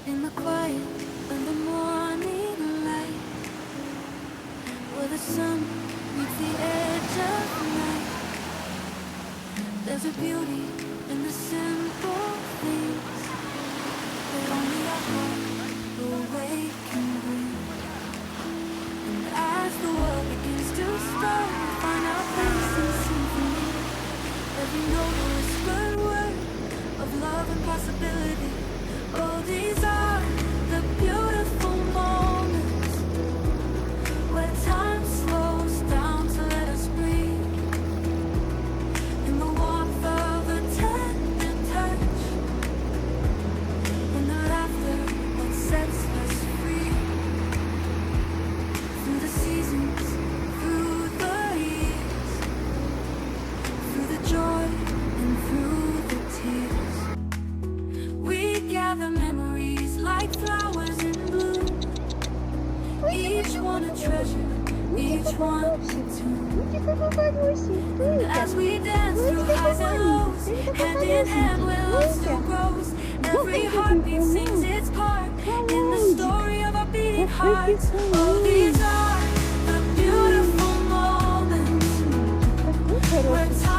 In the quiet of the morning light, where the sun meets the edge of night, there's a beauty in the simple things that only a heart awake can bring. And as the world begins to start, we find our place in symphony. Every note a whispered word of love and possibility. Oh, these are the beautiful moments where time slows down to let us breathe. In the warmth of a tender touch, in the laughter that sets us free. Through the seasons, through the years, through the joy and through the tears, we gather memories like flowers in bloom. Each one a treasure, each one a tune. And as we dance through highs and lows, hand in hand where love still grows, every heartbeat sings its part in the story of our beating hearts. Oh, these are the beautiful moments where time